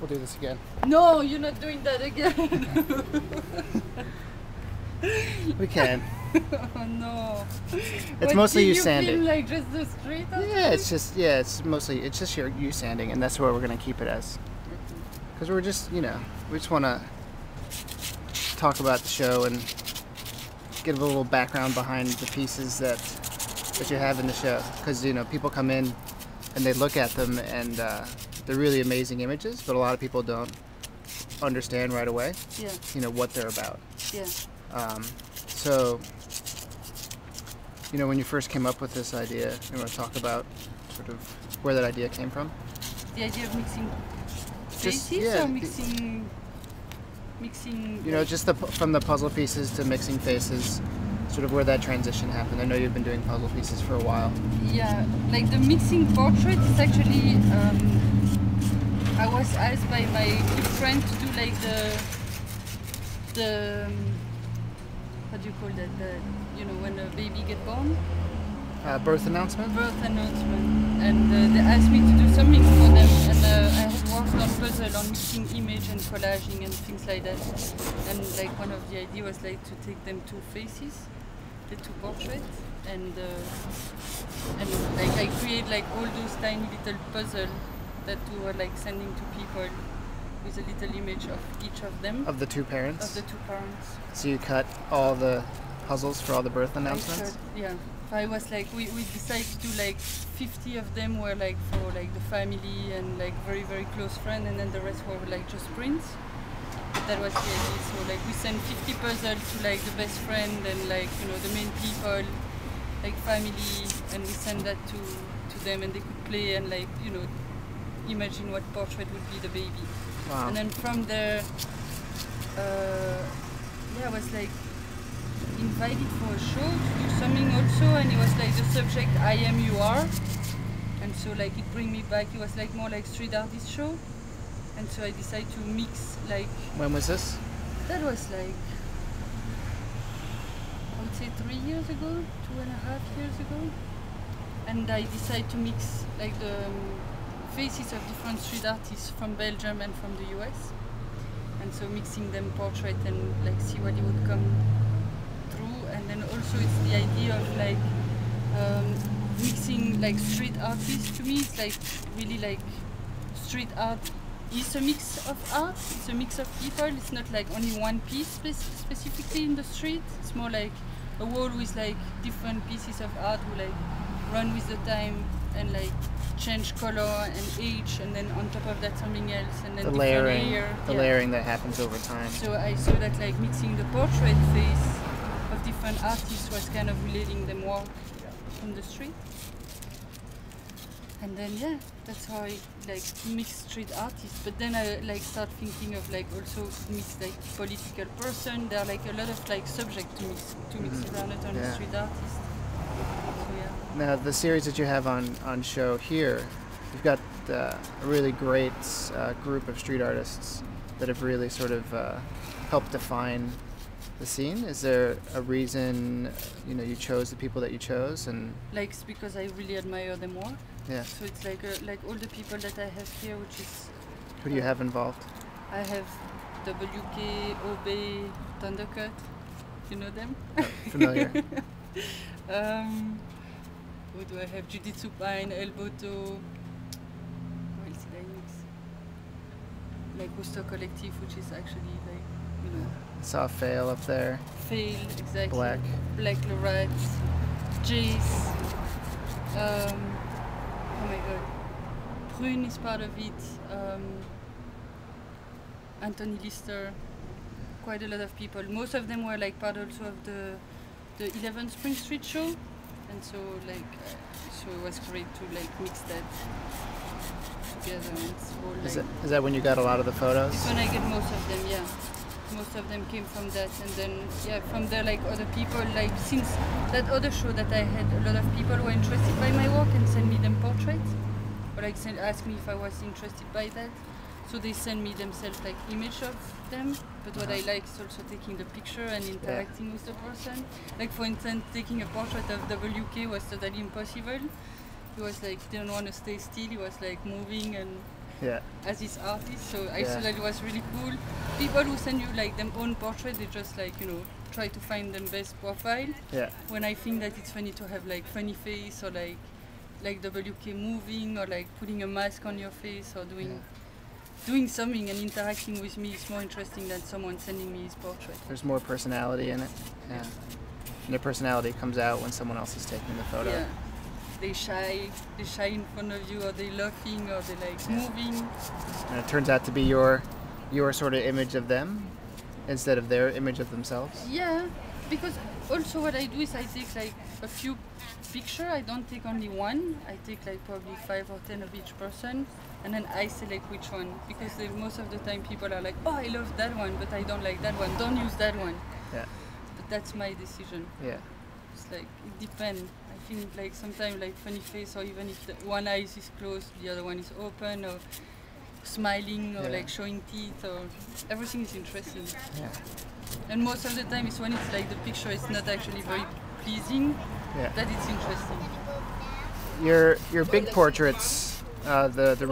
We'll do this again. No, you're not doing that again. We can. Oh no. It's mostly you film, sanding. like just the street? Yeah, it's just it's just you sanding, and that's where we're gonna keep it as. Because we're just we just want to talk about the show and give a little background behind the pieces that you have in the show. Because people come in and they look at them and they're really amazing images, but a lot of people don't understand right away. Yeah. What they're about. Yeah. So, when you first came up with this idea, you want to talk about sort of where that idea came from? The idea of mixing faces or mixing. Just from the puzzle pieces to mixing faces, sort of where that transition happened. I know you've been doing puzzle pieces for a while. Yeah, like the mixing portrait is actually. I was asked by my good friend to do like the what do you call that? When a baby get born. Birth announcement? Birth announcement. And they asked me to do something for them, and I had worked on puzzle, on mixing image and collaging and things like that. And like one of the ideas was like to take them two faces, the two portraits, and like I create like all those tiny little puzzle that we were like sending to people with a little image of each of them. Of the two parents? Of the two parents. So you cut all the puzzles for all the birth announcements? Yeah. I was like, we decided to do like 50 of them were like for like the family and like very, very close friend, and then the rest were like just prints. But that was the idea. So like we sent 50 puzzles to like the best friend and like, the main people, like family, and we sent that to them, and they could play and like, imagine what portrait would be the baby. Wow. And then from there, I was like invited for a show to do something also, and it was like the subject I am, you are, and so like it bring me back. It was like more like street artist show, and so I decided to mix like. When was this? That was like, I would say 3 years ago, 2.5 years ago, and I decided to mix like the faces of different street artists from Belgium and from the US, and so mixing them portrait and like see what it would come through. And then also it's the idea of like mixing like street artists. To me it's like really like street art is a mix of art, it's a mix of people. It's not like only one piece specifically in the street. It's more like a wall with like different pieces of art who like run with the time and like change color and age, and then on top of that something else, and then the layering that happens over time. So I saw that like mixing the portrait face of different artists was kind of relating them work in the street. And then that's how I like mix street artists. But then I like start thinking of like also mix like political person. There are like a lot of like subject to mix around, not only street artists. So Now the series that you have on show here, you've got a really great group of street artists that have really sort of helped define the scene. Is there a reason you chose the people that you chose? And like it's because I really admire them work. Yeah. So it's like all the people that I have here, which is. Who do you have involved? I have WK, Obey, Thundercut. You know them? Oh, familiar. Who do I have? Judith Supine, Elboto. Who else did I mix? Like Gusto Collective, which is actually like, I saw Fail up there. Fail, exactly. Black Lorette, Jace. Oh my god. Prune is part of it. Anthony Lister. Quite a lot of people. Most of them were like part also of the 11 Spring Street show, and so like so it was great to like mix that together. And it's all, like, Is that when you got a lot of the photos? it's when I get most of them, yeah. Most of them came from that, and then from there like other people, like since that other show that I had, a lot of people were interested by my work and sent me them portraits, or like asked me if I was interested by that. So they send me themselves like image of them, but what I like is also taking the picture and interacting with the person. Like for instance, taking a portrait of WK was totally impossible. He was like, didn't want to stay still, he was like moving, and Yeah. as his artist. So I Yeah. thought that it was really cool. People who send you like their own portrait, they just like, you know, try to find them best profile. Yeah. When I think that it's funny to have like funny face or like WK moving or like putting a mask on your face or doing something and interacting with me is more interesting than someone sending me his portrait. There's more personality in it. Yeah. And their personality comes out when someone else is taking the photo. Yeah. They shy in front of you, or they laughing, or they like moving. And it turns out to be your sort of image of them instead of their image of themselves. Yeah, because also what I do is I take like a few pictures. I don't take only one. I take like probably 5 or 10 of each person, and then I select which one. Because most of the time people are like, oh, I love that one, but I don't like that one. Don't use that one. Yeah. But that's my decision. Yeah. It's like, it depends. I think like sometimes like funny face, or even if the one eye is closed, the other one is open, or smiling, or like showing teeth, or everything is interesting. Yeah. And most of the time it's when it's like the picture is not actually very pleasing, that it's interesting. Your big portraits, the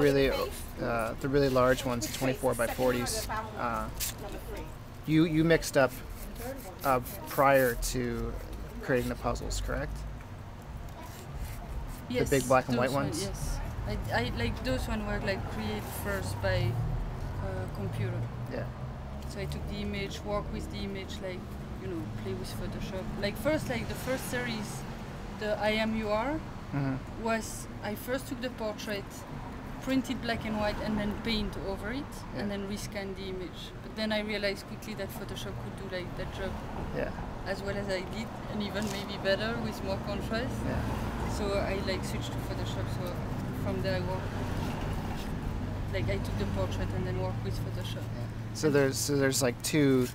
really large ones, the 24 by 40s, you mixed up prior to creating the puzzles, correct? Yes, the big black and white those ones? Yes. I like those ones were like created first by computer. Yeah. So I took the image, work with the image, like, you know, play with Photoshop. Like first, like the first series, the I Am You Are, was I first took the portrait, printed black and white, and then paint over it, and then rescan the image. But then I realized quickly that Photoshop could do like that job as well as I did, and even maybe better with more contrast. Yeah. So I like switched to Photoshop. So from there I worked. Like I took the portrait and then worked with Photoshop. Yeah. So there's like two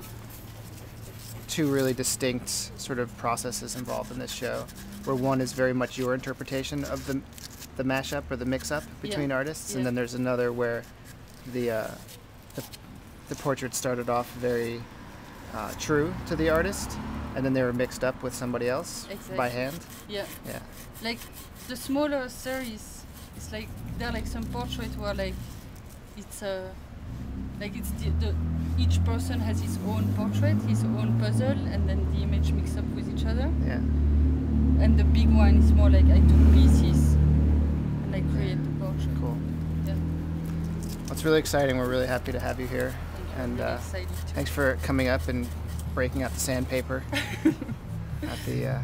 really distinct sort of processes involved in this show, where one is very much your interpretation of the mashup or the mix-up between artists, and then there's another where the portrait started off very true to the artist, and then they were mixed up with somebody else by hand. Yeah. Yeah. Like the smaller series, it's like there are like some portraits where like it's each person has his own portrait, his own puzzle, and then the image mixed up with each other. Yeah. And the big one is more like I took pieces and I created the portrait. Cool. Yeah. Well, it's really exciting. We're really happy to have you here. Thank you. And I'm really excited too. thanks for coming up and breaking out the sandpaper at the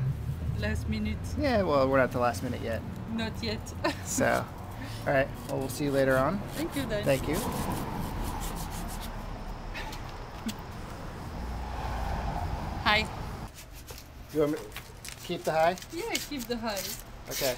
last minute. Yeah, well, we're not at the last minute yet. Not yet. So, all right. Well, we'll see you later on. Thank you, Dan. Thank you. Hi. You want me to keep the high? Yeah, keep the high. Okay.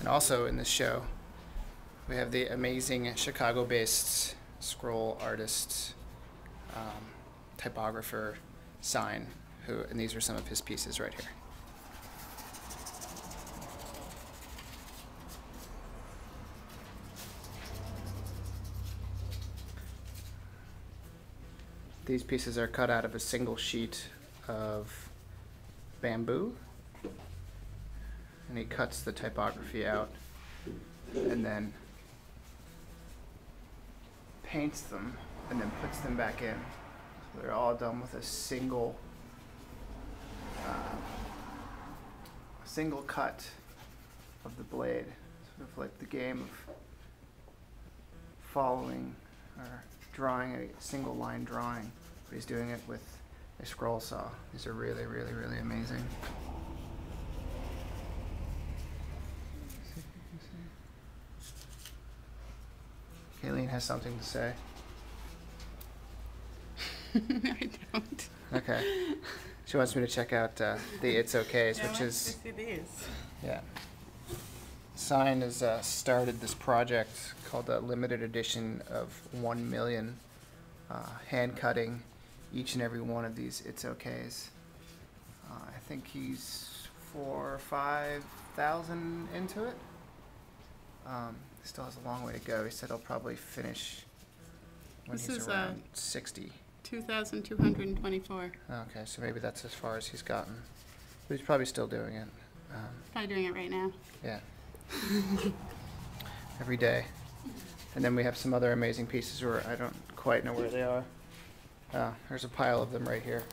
And also in this show, we have the amazing Chicago-based scroll artist, typographer, Sign, and these are some of his pieces right here. These pieces are cut out of a single sheet of bamboo, and he cuts the typography out and then paints them and then puts them back in. So they're all done with a single cut of the blade, sort of like the game of following or drawing a single line drawing, but he's doing it with a scroll saw. These are really, really, really amazing. Gaetane has something to say. I don't. Okay. She wants me to check out the It's Okays, which is... to see these. Yeah. Sign has started this project called a limited edition of 1 million, hand cutting each and every one of these It's Okays. I think he's 4,000 or 5,000 into it. Still has a long way to go. He said he'll probably finish when This he's is, around 60. 2,224. Okay, so maybe that's as far as he's gotten. But he's probably still doing it. Probably doing it right now. Yeah. Every day. And then we have some other amazing pieces where I don't quite know where they are. There's a pile of them right here.